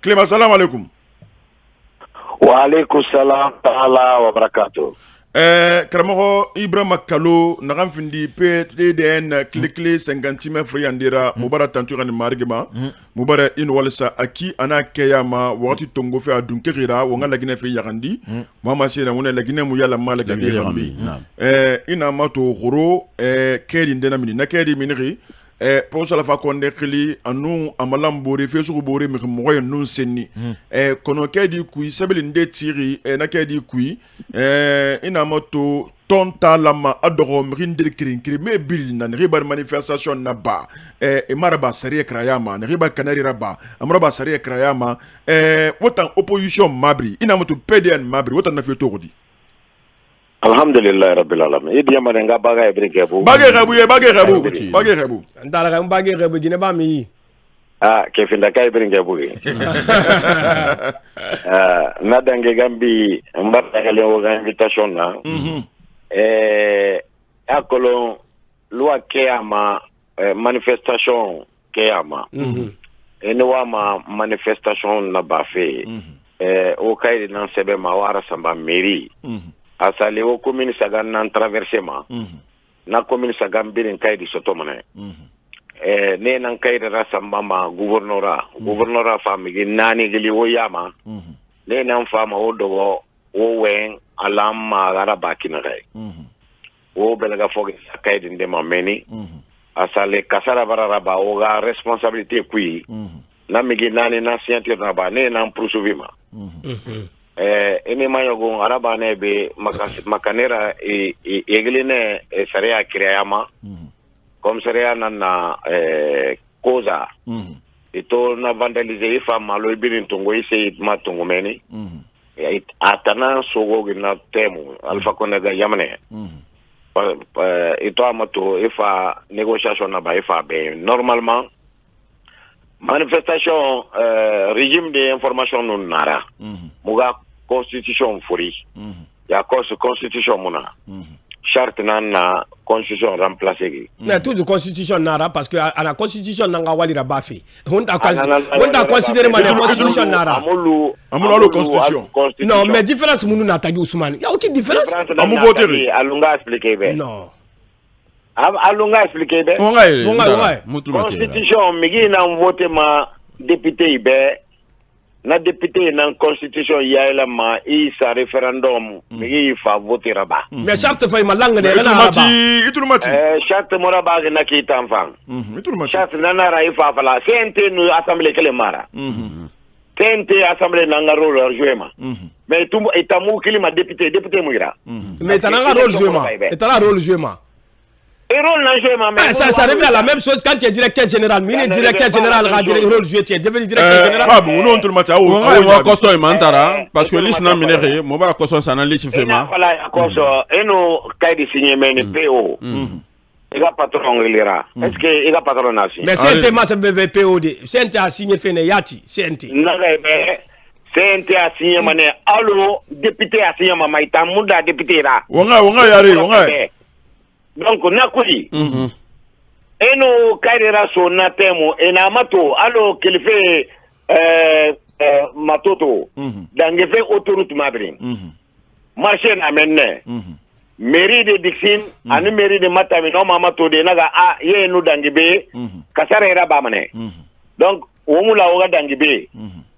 Clément, salam alaikum. Wa alaikum salam wa barakatuh. Karamɔgɔ Ibrahima Kalo nagam findi PTDN klikli 50 friandira mubara tantura ni marigima mubara in walsa aki ana kayama wakati tongo fe adunkira wonga lagine fe yagandi mama sina wona lagine mu yala mala gabi gambi ina mato goro kedi ndena mini na kedi miniri pour ça la fa konde khili anu amalam bori fe sugu bori mi moyo nun senni kono kedi kui sabeli nde tiri na kedi kui ina moto tonta lama adogo mrindir kirinkiri me bil na riba manifestation na ba maraba sariya krayama na riba kanari raba amraba sariya krayama wotan opposition mabri ina moto PDN mabri wotan na fe togodi. Alhamdulillah rabbil alamin idi yamane nga baga ibrinke bu bagay rabu ndala ga bagay rabu gine ba mi ke finda kay ibrinke bu na dange gambi mbata gale o invitation na akolo loi keyama manifestation keyama ene wa ma manifestation na bafe o kay nan sebe ma wara samba mairie asale o commune sagan nan traversement na commune sagan birin kay di sotomane ne nan kay da rasamba ma gouvernora fami gi nani gili o yama ne nan fama o dogo o wen alam ma gara bakina ray o belaga fogi kay di ndema meni asale kasara barara ba o ga responsabilité kui na mi gi nani na scientifique na ba ne nan poursuivima ene mayogo araba ne be makanera egeline sarea kirayama comme sarea nana koza ito na vandalize ifa malo ibirin tungo ise ma tungo meni atana sogo gina temu alfa konega yamane ito amato ifa négociation na ba ifa be normalement manifestation régime d'information non nara muga constitution fori ya constitution muna charte na constitution remplacer gi mais tout de constitution nara parce que à la constitution nanga walira bafi on ta considérer ma constitution nara amulu constitution non mais différence munu na tagi Ousmane ya aucune différence amu voter alunga expliquer be non alunga expliquer be constitution migi na voter ma député be na député na constitution yaela ma isa référendum migi fa voter raba mais charte fay ma langue de na itulmati charte moraba na ki tamfang itulmati charte na ra ifa fala CNT no assemblée kele mara CNT assemblée na ngaro jouema mais tout etamu kilima député muira mais tananga rôle jouema et rôle na jouema mais ça revient à la même chose quand tu es directeur général mini directeur général ra rôle joué tu es devenu directeur général non tout le match on costo e mantara parce que liste na minere mo bara costo sana liste fema voilà costo eno kay signé mais PO ega patron elira est-ce que ega patron na signé mais c'est ma PO de c'est a signé fene yati c'est naga be CNT a signé mané allo député a signé mama itamuda député ra wonga yari wonga donc nakuli eno kairera so na temo ena mato allo kilife matoto dangefe autoroute mabrin marché na menne mairie de Dixine ani mairie de Matami no mama to de naga ye no dangibe kasara era ba mane donc o mula o ga dangibe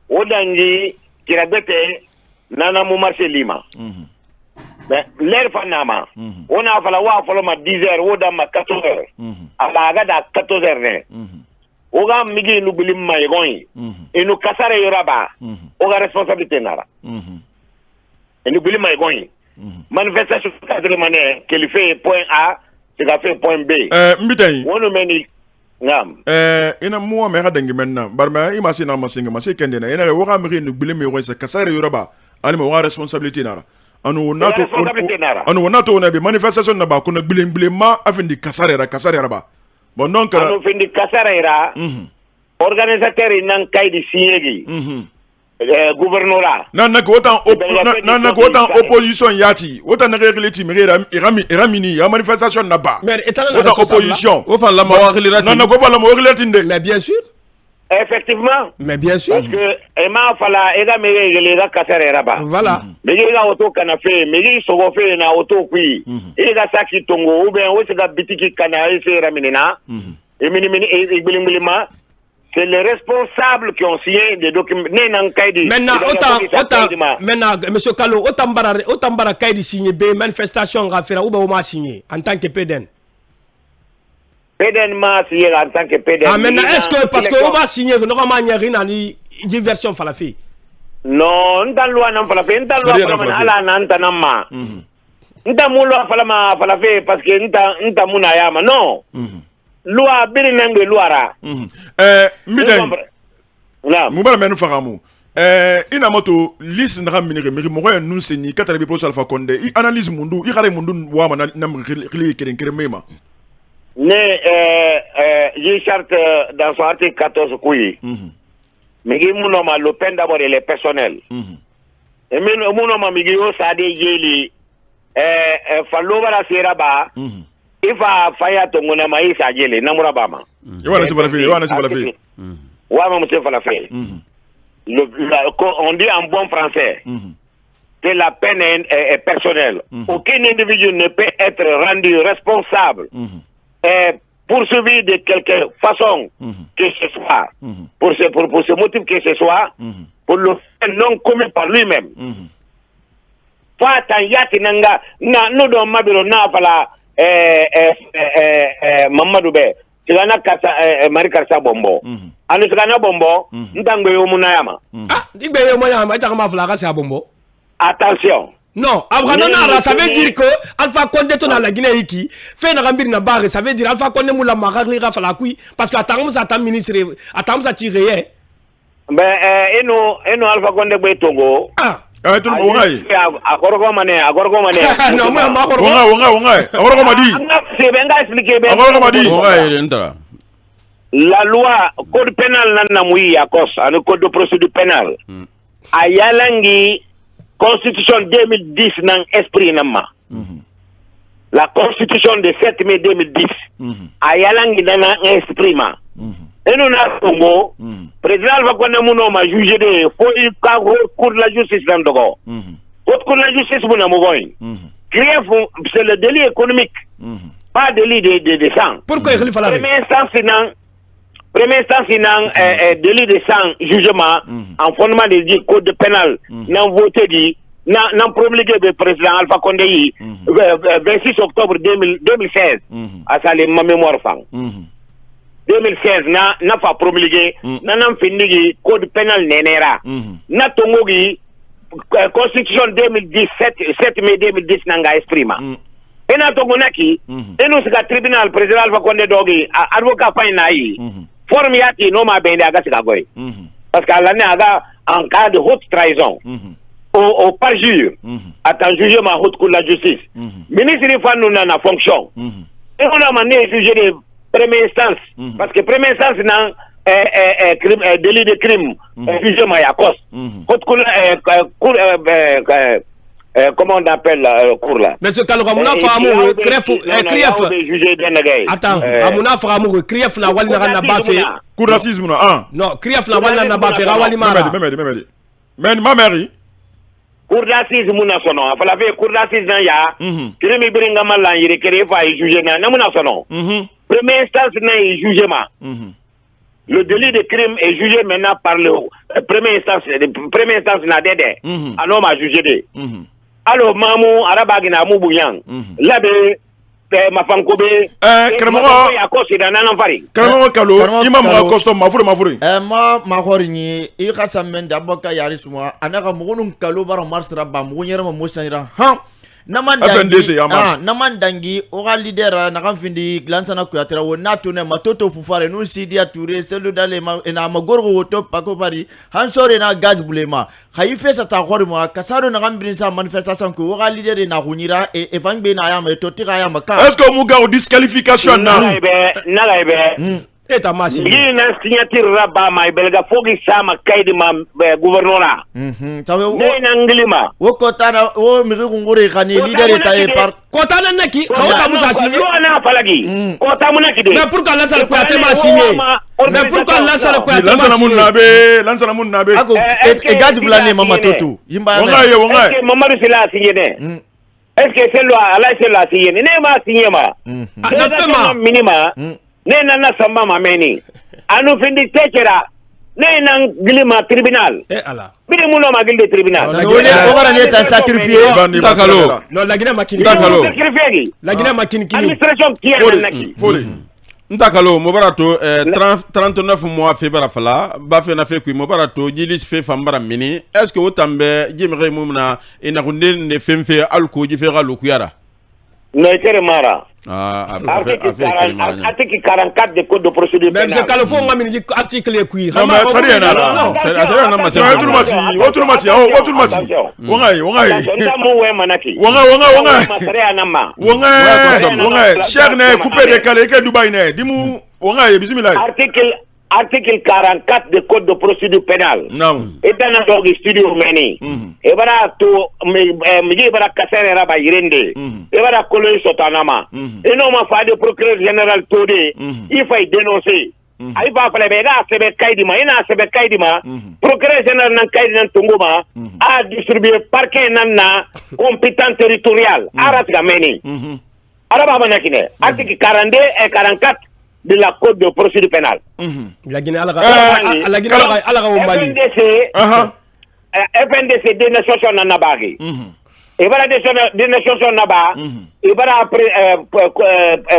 o dangi kirabete nana mu marché lima mais l'air fanama on a fala wa fala ma 10h o da ma 14h ala ga da 14h ne o ga migi nu bilim ma yegoni e nu kasara yoraba o ga responsabilité nara e nu bilim ma yegoni manifestation cadre mané qu'il fait point A c'est qu'a fait point B mbitay wono meni ngam ina mo me ga dangi menna barma imasi na masinga masi kendena ina wo ga migi nu bilim yo se kasara yoraba ali mo wa responsabilité nara anu wonato na be manifestation na ba ko na bilim ma afindi kasarera ba bon donc anu findi kasarera organisateur nan kaydi signegi gouvernora nan ko autant opposition yati autant na régliti iramini ya manifestation na ba mais autant opposition o fa la ma wa relira nan ko fa la ma relira tinde mais bien sûr Effectivement. Mais bien sûr. Parce que Emma fala ega mege lega kasere raba. Voilà. Mege ega auto kanafe, mege sogo fe na auto kui. Ega saki tongo ou bien wesega bitiki kana ese raminina. Et minimilima. C'est les responsables qui ont signé des documents. Maintenant, monsieur Kalo, autant bara kaidi signé B manifestation va faire ou ba ma signé en tant que PDN. PDN m'a signé en tant que PDN. Ah maintenant est-ce que parce que on va signer normalement il y a rien ni diversion fala fi. Non, ndan loi nan fala fi, ndan loi fala ala nan tanama. Ndan mu loi fala fi parce que nda muna yama non. Loi biri nangue luara. Miden. Mubara menu fagamu. Ina moto liste ndra minere miri mo ya nun seni katara bi pro Alpha Condé. I analyse mundu, i xare mundu wa man nam khili keren mema. Ne Richard dans son article 14 couille. Migi munoma le peine d'abord et les personnels. Et munoma migi o sade yeli fallo bala seraba. Il va faire ton mon ami Sagele, Namura Bama. On dit en bon français que la peine est personnelle. Aucun individu ne peut être rendu responsable et poursuivi de quelque façon que ce soit, pour ce motif que ce soit, pour le fait non commis par lui-même. Fata yati nanga na nudo mabiro na fala Mamadou Be sigana kasa Mari Karsa Bombo anu sigana Bombo ndangbe yo munayama digbe yo munayama ta kama fala kasa Bombo. Attention. Non, Abranana, ça veut dire que Alpha Condé ton à la Guinée qui fait na gambir na barre, ça veut dire Alpha Condé moula magali ra fala kui parce que attends ça ta ministre attends ça tirer. Ben eno Alpha Condé be Togo. Tout le monde. Agorgo mane. Non, moi Agorgo madi. C'est bien expliqué ben. Agorgo madi. La loi code pénal nana mouyi akos, le code de procédure pénale. Ayalangi constitution 2010 nan esprit nama. La constitution de 7 mai 2010. Ayalangi nana esprit ma. Et nous avons président Alpha Condé Mouno m'a jugé de faut il cour de la justice dans Dogo. Haute cour de la justice Mouna Mougoy. C'est le délit économique, pas délit de sang. Pourquoi il faut la première instance non délit de sang jugement en fondement des code pénal non voté dit non promulgué le président Alpha Condé 26 octobre 2016 à sa mémoire fang. 2016 na fa promulgué na findigi code pénal nenera na tongogi constitution 2010 7 mai 2010 nanga exprima et na tongonaki et nous c'est tribunal président Alpha Condé dogi avocat painayi forme yati no ma bende aga sika goy parce que l'année aga en cas de haute trahison au parjure attend jugement haute cour de la justice ministre fa nous na fonction et on a mané jugé de première instance parce que première instance nan délit de crime jugement ya cause haute cour comment on appelle cour là monsieur Kalora muna famu cref attends amuna famu cref na wali na bafe cour racisme na non cref na wali na bafe rawali mara mais ma mère cour d'assises muna sono fala fe cour d'assises nan ya crime biringa mala yire kere fa juger na muna sono première instance na jugement le délit de crime est jugé maintenant par le première instance na dede alors ma jugé de alors mamu arabagi na mubuyang labe mafankobe Karamogo yakosi da nanan fari Karamogo Kalo imam custom mafure ma khorini I khasa men dabaka yari suma anaka mugunun Kalo bara marsra ba mugunyera mo mosanira ha namandangi oga leader na kanfindi glansana kuyatera wona tune matoto fufare nu sidia touré selu dale na magorgo woto pako pari hansore na gaz bulema khaife sa ta khorima kasaro na kambrin sa manifestation ko oga leader na kunyira e fangbe na ya me totira ya maka est-ce que muga o disqualification na nalaibe Et ta ma signé. Il na signature raba ma belga fogi sama kaidi ma gouverneur. Ça veut Ne na ngilima. o kotana o mi ngure khani leader eta e par Kota na naki, Kota Moussa signé. Lo na falagi. Kota munaki de. Mais pourquoi Lansana Kouyaté m'a signé? Mais pourquoi Lansana Kouyaté m'a Lansana signé? Lansana Mounabe. ako e gaji bulane mama toto yimba Wongaye, Est-ce wongaye. que Mamadou Sila a signé ne? Est-ce que c'est loi Allah c'est loi signé ne ma signé ma. Anafema Minima. Ne na samba ma meni. Anu findi tekera. Ne na ngilima tribunal. Eh Allah. Bide muno ma gilde tribunal. o bara ne ta sacrifier Takalo. Non, la Guinée makini. D'accord. La Guinée makini kini. Administration qui est Foli, naki. foli. Ntakalo mobarato 39 mois fait bara fala ba fait na fait kui mobarato jilis fait fambara mini est-ce que otambe jimre mumna ina kunde ne femfe alko ji fait galo kuyara No etere mara. Article 44 du code de procédure Même pénale. ce calofo on m'a mis article qui. Non, mais ça rien, là. Non. c'est Autre mati. Wongaye. Ndamu we manaki. Wongaye. Masare anama. Wongaye. Cher ne coupé de calé que Dubaï ne. Dimu wongaye bismillah. Article 44 du code de procédure pénale. Non. Et dans notre studio meni. Et voilà to me bara kasere raba irende. Et voilà kolo sotanama. Et non ma fa de procureur général Todé. Il faut dénoncer. Aïe va faire bega sebe kaidima ina sebe kaidima procureur général nan kaidina tunguma a distribuer parquet nanna compétent territorial aratiga meni. Araba manakine. Article 42 et 44 de la code de procédure pénale. La Guinée ala Mali. FNDC dénonciation nanabagi. Et voilà dénonciation naba. Et voilà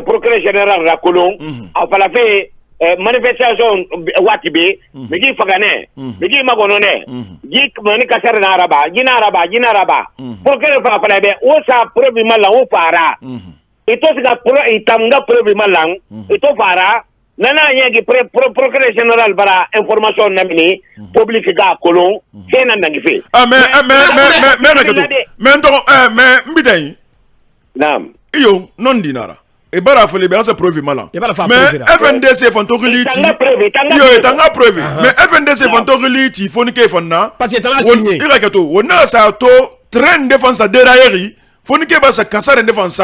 procureur général Rakolon a fait manifestation watibe migi fagane migi magonone gi mani kasar na araba gina araba procureur fa fala be o sa preuve mala o para ito siga pro itamga preuve malang ito para nana yegi procureur général bara information namini public ga kolon kena nangi fe mais mbidai nam iyo non dinara e bara fele be asa preuve mala mais FNDC fantokili ti yo tanga preuve mais FNDC fantokili ti fonike fonna parce que tanga signé ira kato wona sa to train défense derrière fonike ba sa kasare défense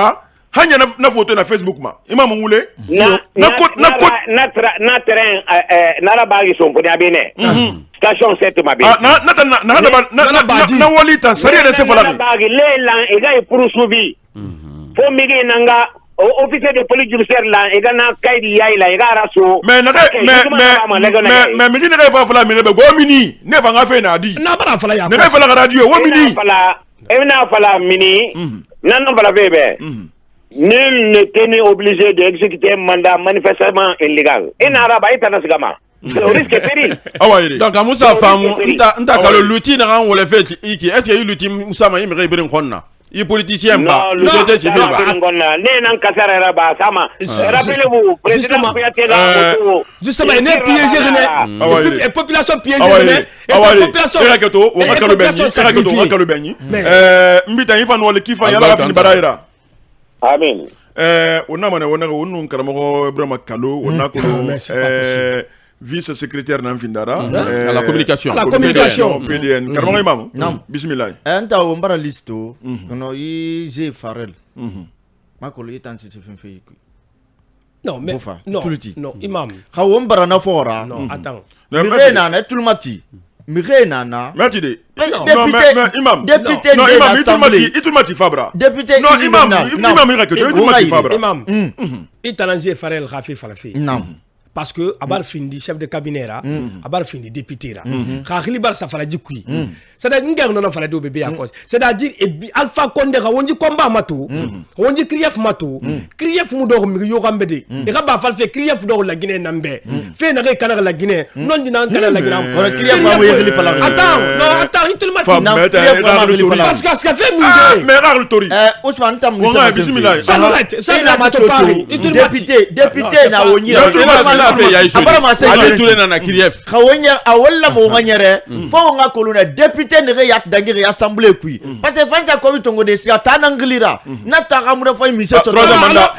hanya na photo na Facebook ma imam ngule na terrain na la bagi son poni abene station 7 ma be na wali ta sari de se fala na bagi le lan e ga poursuivi fo migi nanga officier de police judiciaire là et gana kaidi yaila e gara so mais migi ne fa fala mi be go mini ne fa nga fe na di na bara fala ya ne fa la radio wo mini na fala mini nan fala bebe nul n'est tenu obligé d'exécuter un mandat manifestement illégal et na raba itana sigama le risque péril donc Moussa famu nta kalo luti na kan wole fait iki est-ce que luti Moussa ma imre ibrin konna i politicien ba le société civile ba ne nan kasara raba sama rappelez-vous président Kouyaté là justement ne piéger ne population piégée et population rakato wakalo benyi mbita yifa no le kifa yala fini baraira amen on a wonu karamo Ibrahima Kalo on a ko vice secrétaire Namfindara à la communication PDN karamo imam bismillah enta o mbara listo kono yi G Farel makolo yitanti se fenfe non mais non imam ha o mbara na fora non attends mirena na tulmati mirena na merci de imam député non imam itumati Fabra député non imam itumati Fabra imam itananje Farel Rafi Falafi non parce que abar findi chef de cabinet ra abar findi député ra khali bar safara jikui c'est-à-dire ngar non fala do bébé à cause c'est-à-dire Alpha Condé ga wonji combat mato wonji krief mato krief mu do mi yo gambede e ga ba fal fe krief do la Guinée nambe fe na ga kana la Guinée non dina antala la Guinée on krief ma wo yeli fala attends il te le mati parce que ça fait mais rare le tori Ousmane tam bismillah ça la mato député na wonji na fe yayi so abara ma se ale tule na kiriyef khawonya awalla mo nganyere fo nga kolona député ne ya dangire assemblée kui parce que fanza ko bitongo de sia tananglira na tagamura fa mission to troisième mandat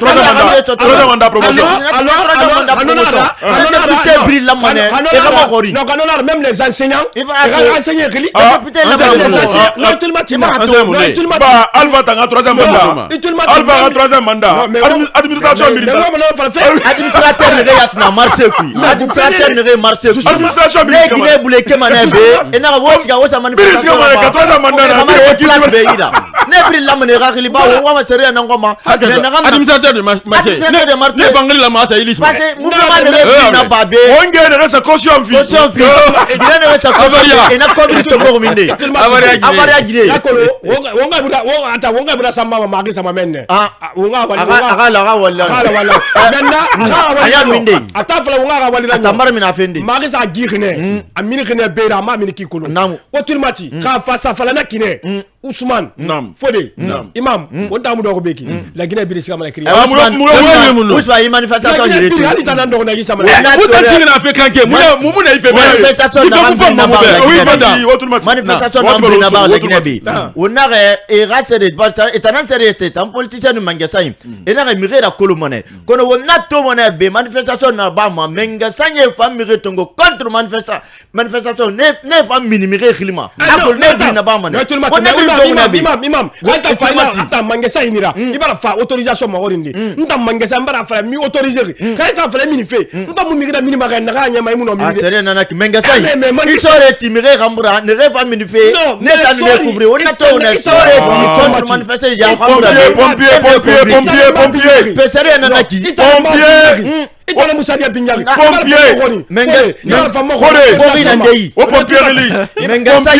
promotion alors même les enseignants enseignants député ba alva tanga troisième mandat alva troisième mandat administration militaire administrateur ne ya na marché kui administrateur ne marché kui administration ne militaire gine bule ke manebe e na wotiga wosa manifestation troisième mandat na place beira ne bri lamane rakili ba wo ma seria na ngoma administrateur de marché ne bangali la masa ilis parce que mouvement de na babe onge ne sa caution vie dina ne sa caution e na kodri to go minde avaria gine yakolo wonga bura samba ma sama menne wonga wala aya minde atafala wonga ga wali tambar mina fendi magi sa gihne amini khine beira ma amini kikolo wotulmati ka fa safala na kine Ousmane Fodé Imam wonta mu dogo beki la Guinée bi sigama na kiri Ousmane yi manifestation ni reti ali tan ndo na gi sama wuta tingina fe kanke mu na ife manifestation na ba la Guinée bi wona re e rase de balta etanan sere c'est un politicien nu mangasay e na re mirera kolomone kono wona to mona be manifestation na ba ma mengasanye fam mire tongo contre manifestation ne fam minimire khilima akol ne bi na ba mane imam ata faina ata mangesa inira ibara fa autorisation ma orindi nta mangesa mbara fa mi autoriser kai sa fa mi ni fe nta mu migira mini ma na ga nya mai mu no mi sere nana ki mangesa isore timire gambura ne refa mi ni fe ne ta ne couvrir on to ne sore contre manifester ya gambura pompier pesere nana ki pompier itana musadia binyali pompier borina ndei o pompier li mengesa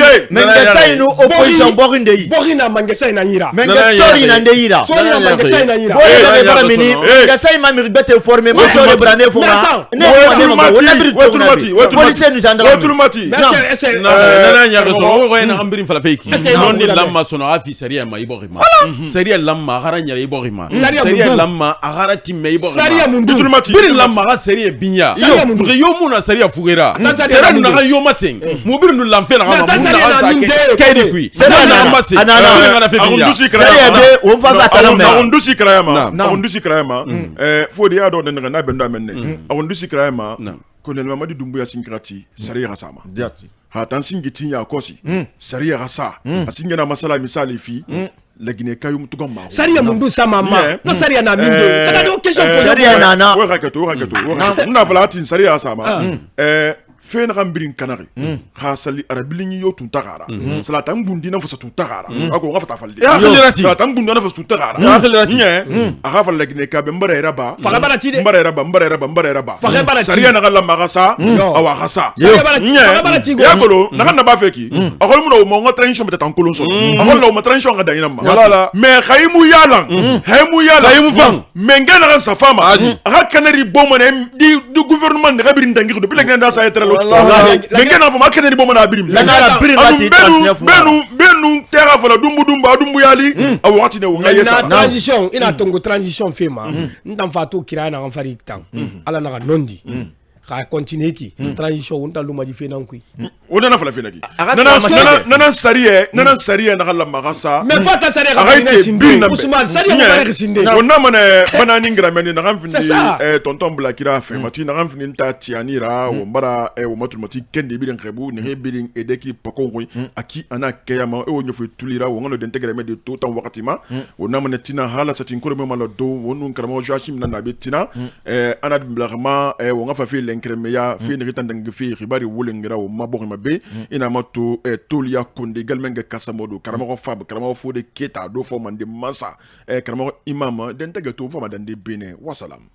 inu opposition borina ndei borina mangesa ina nyira mengesa ina ndeira sorina mangesa ina nyira borina bara mini mengesa ima mi bete former ma sore brane fora ne wona bri to police nous andra wotulmati nana nya so ko ina ambirin fala feki non ni lamma sono afi seria ma iborima seria lamma agara nya iborima seria lamma agara timme iborima seria mundu la maga serie binya yo muna serie fugera serie na yo maseng mubir nu lamfe na ga muna sa kaidi kui serie na maseng ana fe binya serie be on va battre na ondusi krayama fodi ya do na bendo amenne ondusi krayama kolonel Mamadi Doumbouya Sinkrati serie rasama hatan singiti ya kosi serie rasa asinga na masala misali fi la Guinée kayum tugam ma saria mundu sama ma no saria na mindo ça do question pour saria nana wa rakato na valati saria sama fen rambirin kanari khasali arabilini yo tun tagara salata ngundi na fasa tun tagara ako nga fata falde salata ngundi na fasa tun tagara aga fal la Guinée ka be mbare raba faga barati de mbare raba faga barati saria na la magasa awa khasa faga barati ya kolo na na ba feki akol mu no mo nga transition beta tan kolon so akol no mo transition ga dayina ma mais khaymu yalan khaymu fam menga na sa fama aga kanari bomone di gouvernement de gabirin dangir depuis la Guinée dans sa être menga na fama kanari bomone abirim benu terra fala dumbu yali awati ne nga yesa transition ina tongo transition fema ndam fatu kirana ngam fari tan ala na nondi ka continuer ki transition wonta luma ji fe nan kui wona na fala fe naki nana sariye na kala magasa mais fata sariye ka ina sindi Ousmane sariye ko bari sindi wona mane banani ngrameni na kam findi tonton blakira fe mati na kam findi ta tianira wo mbara wo matul mati kende bi den krebu ne hebidin edeki pakongoi aki ana kayama e wonyo fe tulira wo ngalo d'integrer me de tout en wakati ma wona mane tina hala satin ko me malo do wonu nkramo joachim na be tina ana blagma wo ngafa fe kremeya fi ni tan dang fi xibari wulengira wo mabori mabe ina mato tolia konde galmenga kasamodo karamo fab karamo fode keta do fo mande masa karamo imam den tege to fo madande bene wasalam